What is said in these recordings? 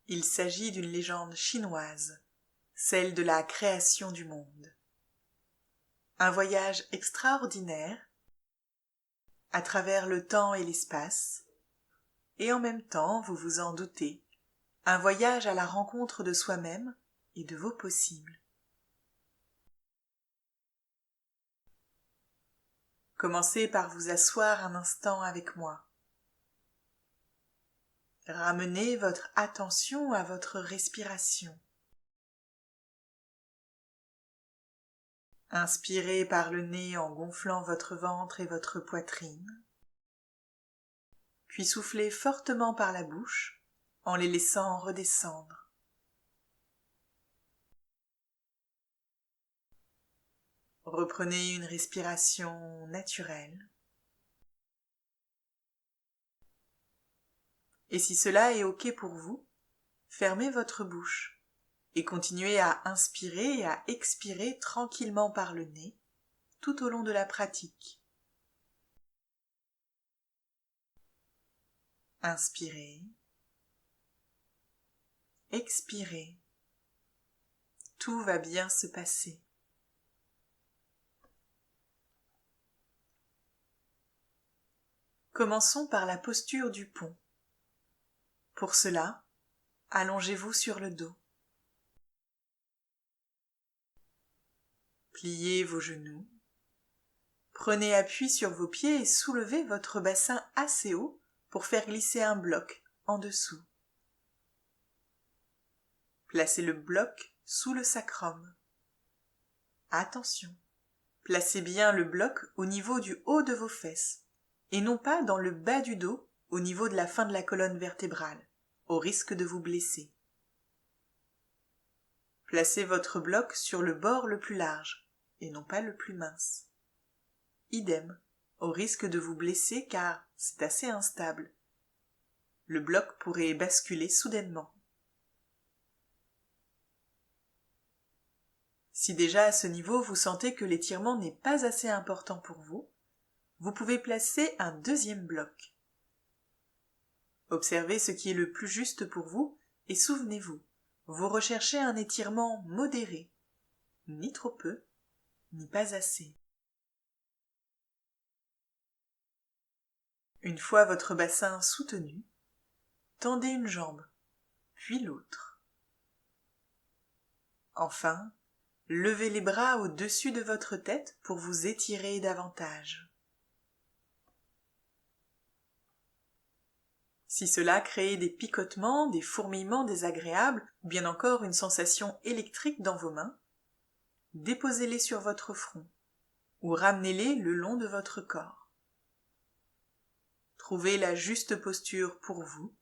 Il s'agit d'une légende chinoise, celle de la création du monde. Un voyage extraordinaire à travers le temps et l'espace, et en même temps, vous vous en doutez, un voyage à la rencontre de soi-même et de vos possibles. Commencez par vous asseoir un instant avec moi. Ramenez votre attention à votre respiration. Inspirez par le nez en gonflant votre ventre et votre poitrine. Puis soufflez fortement par la bouche en les laissant redescendre. Reprenez une respiration naturelle. Et si cela est OK pour vous, fermez votre bouche et continuez à inspirer et à expirer tranquillement par le nez tout au long de la pratique. Inspirez, expirez, tout va bien se passer. Commençons par la posture du pont. Pour cela, allongez-vous sur le dos. Pliez vos genoux. Prenez appui sur vos pieds et soulevez votre bassin assez haut pour faire glisser un bloc en dessous. Placez le bloc sous le sacrum. Attention, placez bien le bloc au niveau du haut de vos fesses et non pas dans le bas du dos au niveau de la fin de la colonne vertébrale, au risque de vous blesser. Placez votre bloc sur le bord le plus large et non pas le plus mince. Idem, au risque de vous blesser car c'est assez instable. Le bloc pourrait basculer soudainement. Si déjà à ce niveau vous sentez que l'étirement n'est pas assez important pour vous, vous pouvez placer un deuxième bloc. Observez ce qui est le plus juste pour vous et souvenez-vous, vous recherchez un étirement modéré, ni trop peu, ni pas assez. Une fois votre bassin soutenu, tendez une jambe, puis l'autre. Enfin, levez les bras au-dessus de votre tête pour vous étirer davantage. Si cela crée des picotements, des fourmillements désagréables, ou bien encore une sensation électrique dans vos mains, déposez-les sur votre front ou ramenez-les le long de votre corps. Trouvez la juste posture pour vous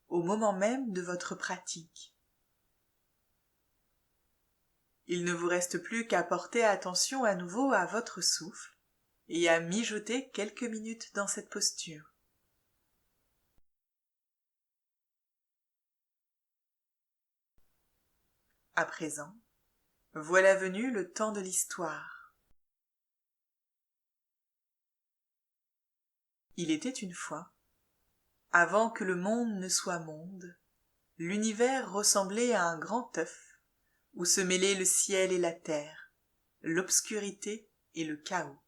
au moment même de votre pratique. Il ne vous reste plus qu'à porter attention à nouveau à votre souffle et à mijoter quelques minutes dans cette posture. À présent, voilà venu le temps de l'histoire. Il était une fois, avant que le monde ne soit monde, l'univers ressemblait à un grand œuf où se mêlaient le ciel et la terre, l'obscurité et le chaos.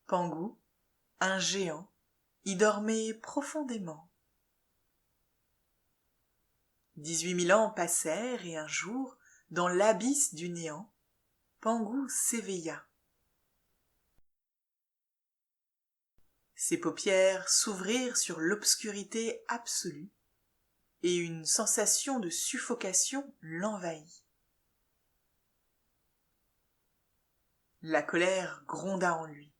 Pangu, un géant, y dormait profondément. 18 000 ans passèrent et un jour, dans l'abysse du néant, Pangu s'éveilla. Ses paupières s'ouvrirent sur l'obscurité absolue et une sensation de suffocation l'envahit. La colère gronda en lui.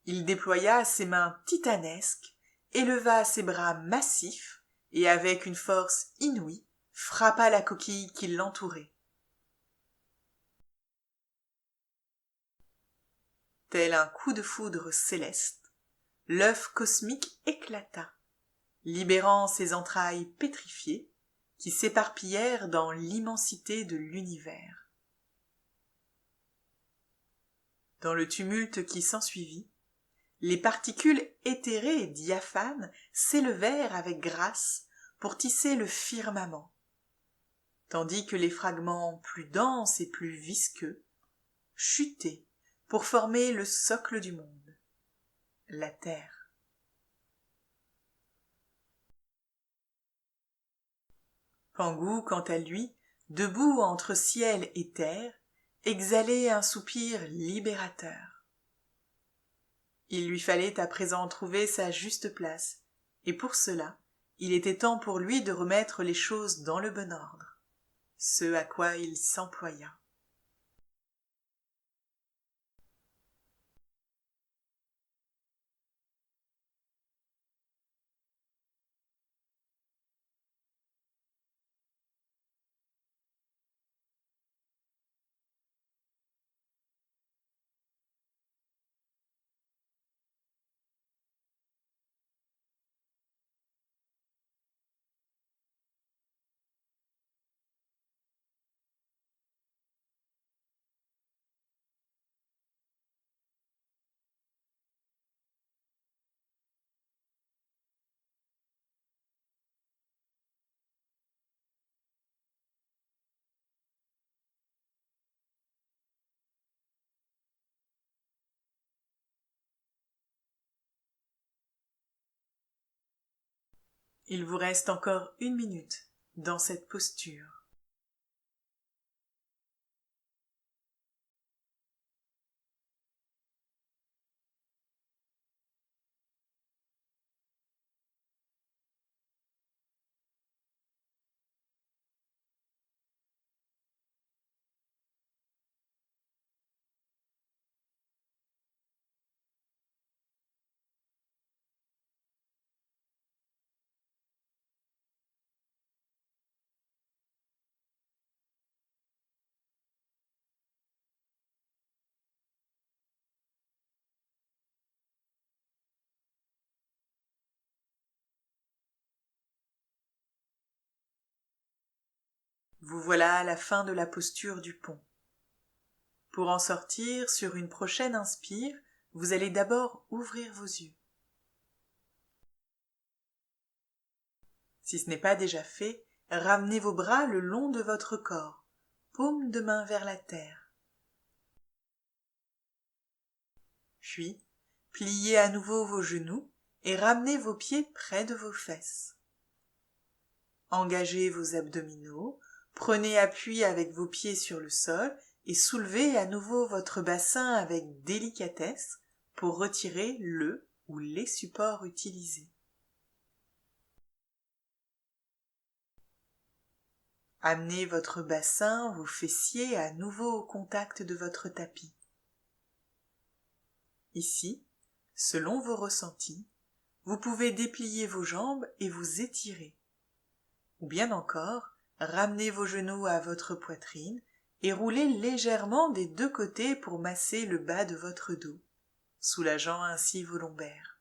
Il déploya ses mains titanesques, éleva ses bras massifs et avec une force inouïe frappa la coquille qui l'entourait. Tel un coup de foudre céleste, l'œuf cosmique éclata, libérant ses entrailles pétrifiées qui s'éparpillèrent dans l'immensité de l'univers. Dans le tumulte qui s'ensuivit, Les particules éthérées et diaphanes s'élevèrent avec grâce pour tisser le firmament, tandis que les fragments plus denses et plus visqueux chutaient pour former le socle du monde, la terre. Pangu, quant à lui, debout entre ciel et terre, exhalait un soupir libérateur. Il lui fallait à présent trouver sa juste place, et pour cela, il était temps pour lui de remettre les choses dans le bon ordre, ce à quoi il s'employa. Il vous reste encore 1 minute dans cette posture. Vous voilà à la fin de la posture du pont. Pour en sortir, sur une prochaine inspire, vous allez d'abord ouvrir vos yeux. Si ce n'est pas déjà fait, ramenez vos bras le long de votre corps, paume de main vers la terre. Puis, pliez à nouveau vos genoux et ramenez vos pieds près de vos fesses. Engagez vos abdominaux, prenez appui avec vos pieds sur le sol et soulevez à nouveau votre bassin avec délicatesse pour retirer le ou les supports utilisés. Amenez votre bassin, vos fessiers à nouveau au contact de votre tapis. Ici, selon vos ressentis, vous pouvez déplier vos jambes et vous étirer. Ou bien encore, ramenez vos genoux à votre poitrine et roulez légèrement des 2 côtés pour masser le bas de votre dos, soulageant ainsi vos lombaires.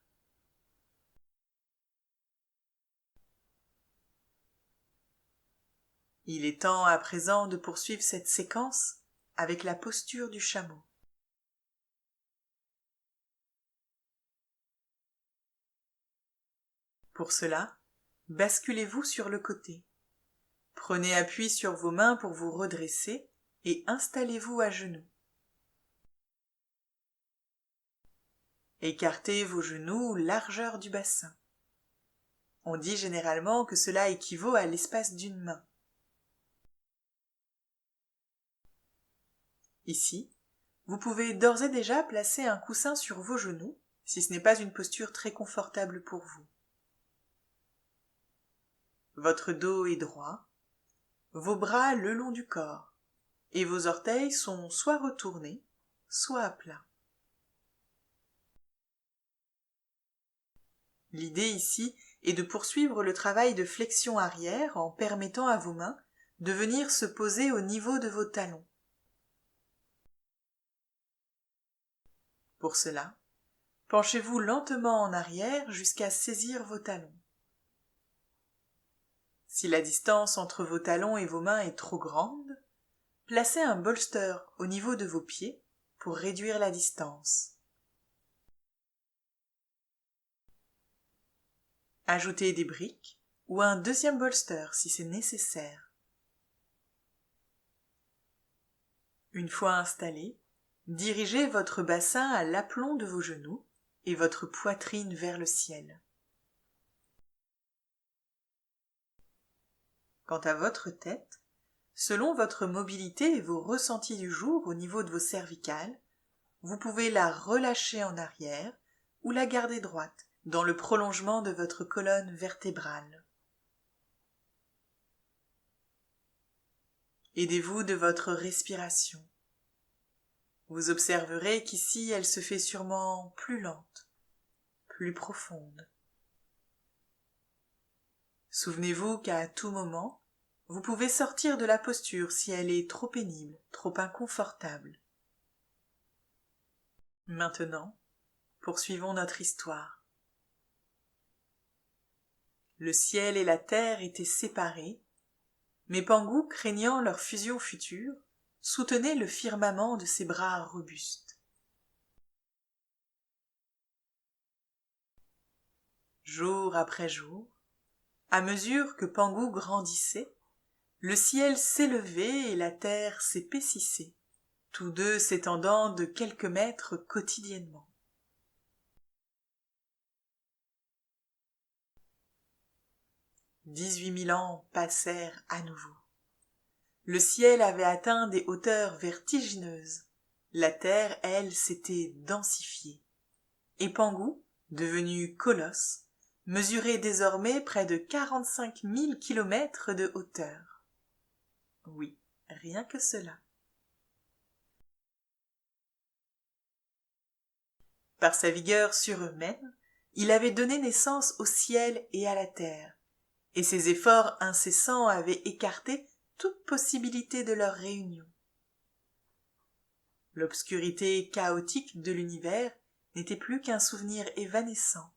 Il est temps à présent de poursuivre cette séquence avec la posture du chameau. Pour cela, basculez-vous sur le côté. Prenez appui sur vos mains pour vous redresser et installez-vous à genoux. Écartez vos genoux largeur du bassin. On dit généralement que cela équivaut à l'espace d'une main. Ici, vous pouvez d'ores et déjà placer un coussin sur vos genoux, si ce n'est pas une posture très confortable pour vous. Votre dos est droit, vos bras le long du corps, et vos orteils sont soit retournés, soit à plat. L'idée ici est de poursuivre le travail de flexion arrière en permettant à vos mains de venir se poser au niveau de vos talons. Pour cela, penchez-vous lentement en arrière jusqu'à saisir vos talons. Si la distance entre vos talons et vos mains est trop grande, placez un bolster au niveau de vos pieds pour réduire la distance. Ajoutez des briques ou un deuxième bolster si c'est nécessaire. Une fois installé, dirigez votre bassin à l'aplomb de vos genoux et votre poitrine vers le ciel. Quant à votre tête, selon votre mobilité et vos ressentis du jour au niveau de vos cervicales, vous pouvez la relâcher en arrière ou la garder droite dans le prolongement de votre colonne vertébrale. Aidez-vous de votre respiration. Vous observerez qu'ici elle se fait sûrement plus lente, plus profonde. Souvenez-vous qu'à tout moment, vous pouvez sortir de la posture si elle est trop pénible, trop inconfortable. Maintenant, poursuivons notre histoire. Le ciel et la terre étaient séparés, mais Pangu, craignant leur fusion future, soutenait le firmament de ses bras robustes. Jour après jour, à mesure que Pangu grandissait, le ciel s'élevait et la terre s'épaississait, tous deux s'étendant de quelques mètres quotidiennement. 18 000 ans passèrent à nouveau. Le ciel avait atteint des hauteurs vertigineuses. La terre, elle, s'était densifiée. Et Pangu, devenu colosse, mesurait désormais près de 45 000 kilomètres de hauteur. Oui, rien que cela. Par sa vigueur surhumaine, il avait donné naissance au ciel et à la terre, et ses efforts incessants avaient écarté toute possibilité de leur réunion. L'obscurité chaotique de l'univers n'était plus qu'un souvenir évanescent.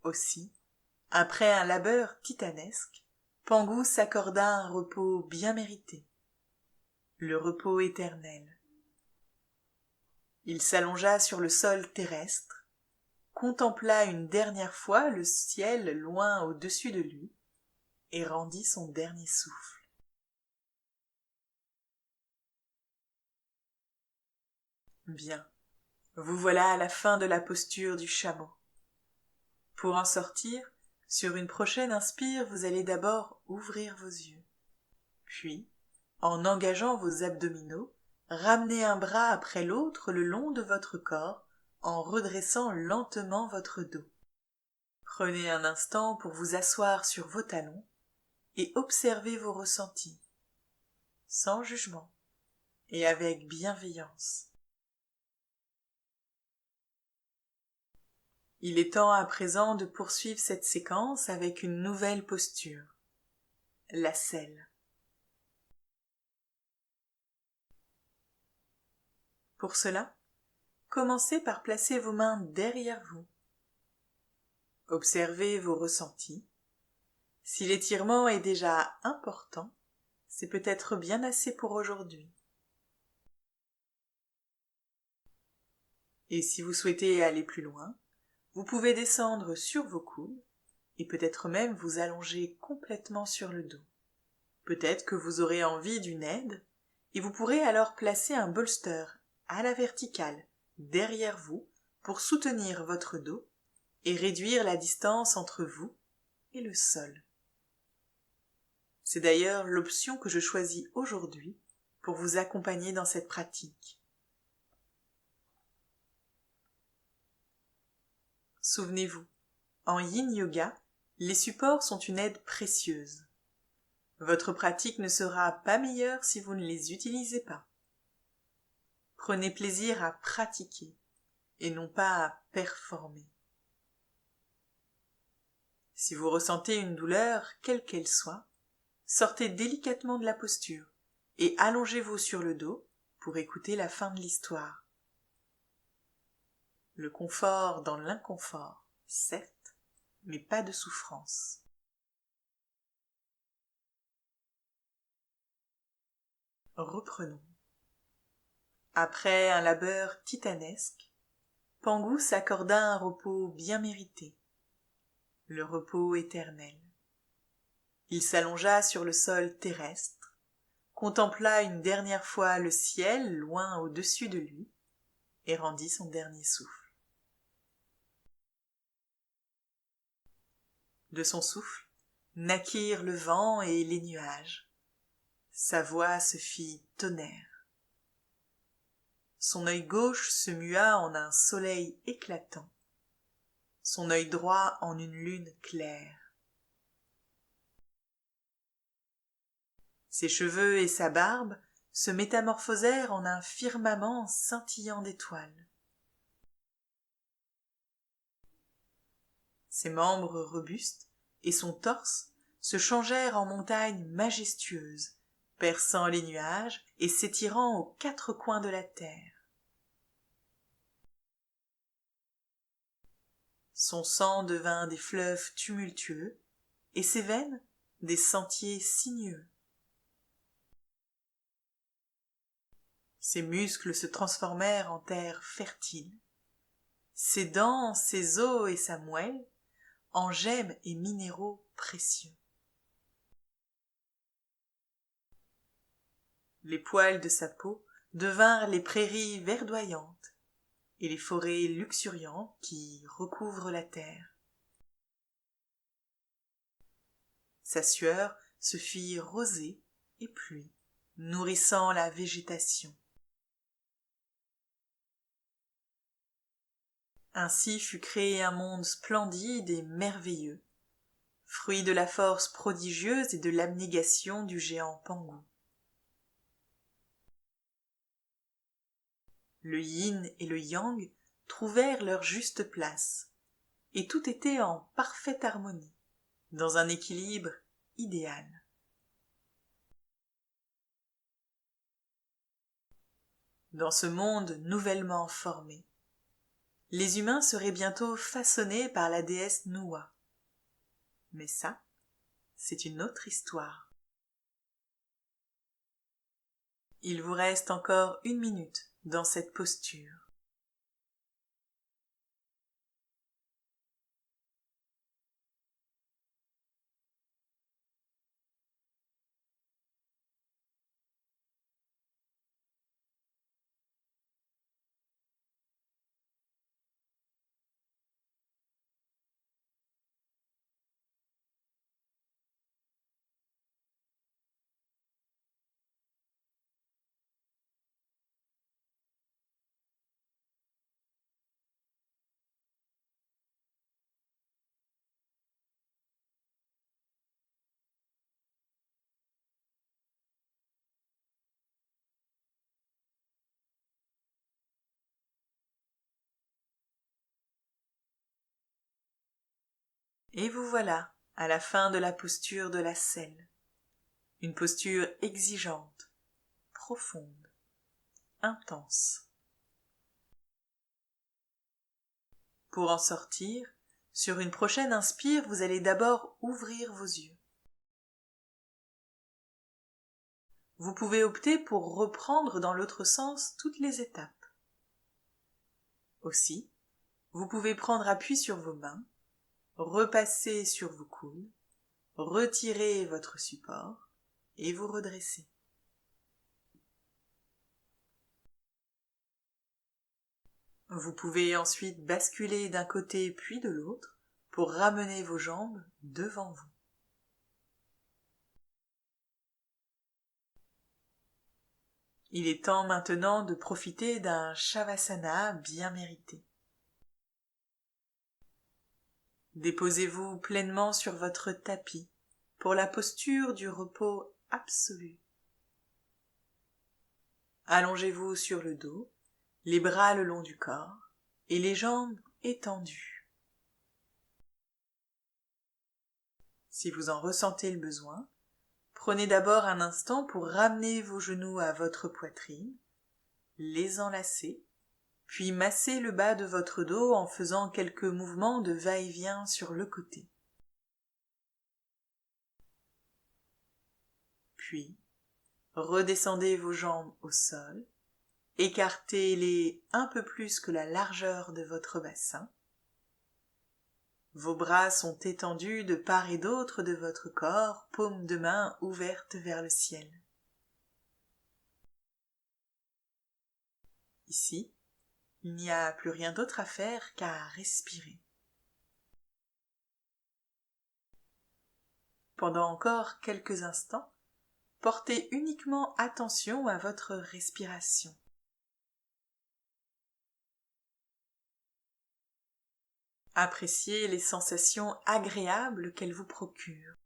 Aussi, après un labeur titanesque, Pangu s'accorda un repos bien mérité, le repos éternel. Il s'allongea sur le sol terrestre, contempla une dernière fois le ciel loin au-dessus de lui, et rendit son dernier souffle. Bien, vous voilà à la fin de la posture du chameau. Pour en sortir, sur une prochaine inspire, vous allez d'abord ouvrir vos yeux. Puis, en engageant vos abdominaux, ramenez un bras après l'autre le long de votre corps en redressant lentement votre dos. Prenez un instant pour vous asseoir sur vos talons et observez vos ressentis, sans jugement et avec bienveillance. Il est temps à présent de poursuivre cette séquence avec une nouvelle posture, la selle. Pour cela, commencez par placer vos mains derrière vous. Observez vos ressentis. Si l'étirement est déjà important, c'est peut-être bien assez pour aujourd'hui. Et si vous souhaitez aller plus loin, vous pouvez descendre sur vos coudes et peut-être même vous allonger complètement sur le dos. Peut-être que vous aurez envie d'une aide et vous pourrez alors placer un bolster à la verticale derrière vous pour soutenir votre dos et réduire la distance entre vous et le sol. C'est d'ailleurs l'option que je choisis aujourd'hui pour vous accompagner dans cette pratique. Souvenez-vous, en Yin Yoga, les supports sont une aide précieuse. Votre pratique ne sera pas meilleure si vous ne les utilisez pas. Prenez plaisir à pratiquer et non pas à performer. Si vous ressentez une douleur, quelle qu'elle soit, sortez délicatement de la posture et allongez-vous sur le dos pour écouter la fin de l'histoire. Le confort dans l'inconfort, certes, mais pas de souffrance. Reprenons. Après un labeur titanesque, Pangu s'accorda un repos bien mérité, le repos éternel. Il s'allongea sur le sol terrestre, contempla une dernière fois le ciel loin au-dessus de lui et rendit son dernier souffle. De son souffle naquirent le vent et les nuages. Sa voix se fit tonnerre. Son œil gauche se mua en un soleil éclatant, son œil droit en une lune claire. Ses cheveux et sa barbe se métamorphosèrent en un firmament scintillant d'étoiles. Ses membres robustes et son torse se changèrent en montagnes majestueuses, perçant les nuages et s'étirant aux quatre coins de la terre. Son sang devint des fleuves tumultueux et ses veines des sentiers sinueux. Ses muscles se transformèrent en terre fertile, ses dents, ses os et sa moelle en gemmes et minéraux précieux. Les poils de sa peau devinrent les prairies verdoyantes et les forêts luxuriantes qui recouvrent la terre. Sa sueur se fit rosée et pluie, nourrissant la végétation. Ainsi fut créé un monde splendide et merveilleux, fruit de la force prodigieuse et de l'abnégation du géant Pangu. Le yin et le yang trouvèrent leur juste place, et tout était en parfaite harmonie, dans un équilibre idéal. Dans ce monde nouvellement formé, les humains seraient bientôt façonnés par la déesse Nuwa. Mais ça, c'est une autre histoire. Il vous reste encore 1 minute dans cette posture. Et vous voilà à la fin de la posture de la selle. Une posture exigeante, profonde, intense. Pour en sortir, sur une prochaine inspire, vous allez d'abord ouvrir vos yeux. Vous pouvez opter pour reprendre dans l'autre sens toutes les étapes. Aussi, vous pouvez prendre appui sur vos mains, repasser sur vos coudes, retirer votre support et vous redresser. Vous pouvez ensuite basculer d'un côté puis de l'autre pour ramener vos jambes devant vous. Il est temps maintenant de profiter d'un Shavasana bien mérité. Déposez-vous pleinement sur votre tapis pour la posture du repos absolu. Allongez-vous sur le dos, les bras le long du corps et les jambes étendues. Si vous en ressentez le besoin, prenez d'abord un instant pour ramener vos genoux à votre poitrine, les enlacer, puis massez le bas de votre dos en faisant quelques mouvements de va-et-vient sur le côté. Puis, redescendez vos jambes au sol Écartez-les un peu plus que la largeur de votre bassin. Vos bras sont étendus de part et d'autre de votre corps, paumes de main ouvertes vers le ciel. Ici, il n'y a plus rien d'autre à faire qu'à respirer. Pendant encore quelques instants, portez uniquement attention à votre respiration. Appréciez les sensations agréables qu'elle vous procure.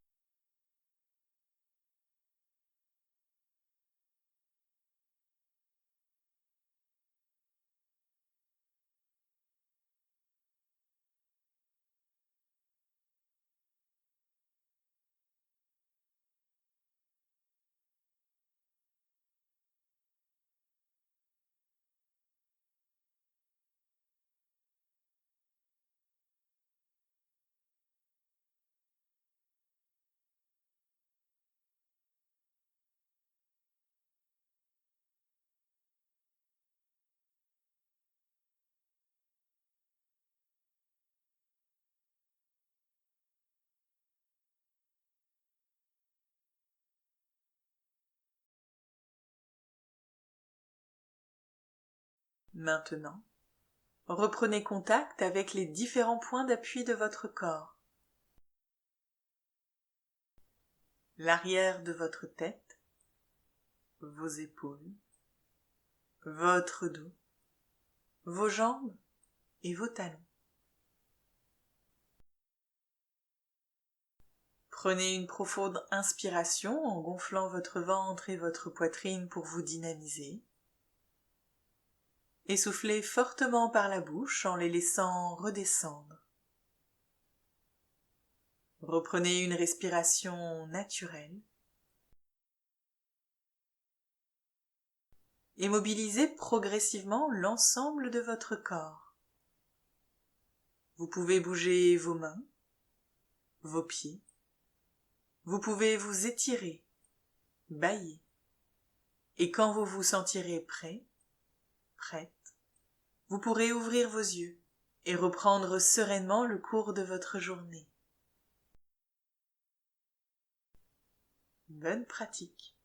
Maintenant, reprenez contact avec les différents points d'appui de votre corps. L'arrière de votre tête, vos épaules, votre dos, vos jambes et vos talons. Prenez une profonde inspiration en gonflant votre ventre et votre poitrine pour vous dynamiser. Et soufflez fortement par la bouche en les laissant redescendre. Reprenez une respiration naturelle et mobilisez progressivement l'ensemble de votre corps. Vous pouvez bouger vos mains, vos pieds. Vous pouvez vous étirer, bâiller. Et quand vous vous sentirez prêt, prête, vous pourrez ouvrir vos yeux et reprendre sereinement le cours de votre journée. Bonne pratique.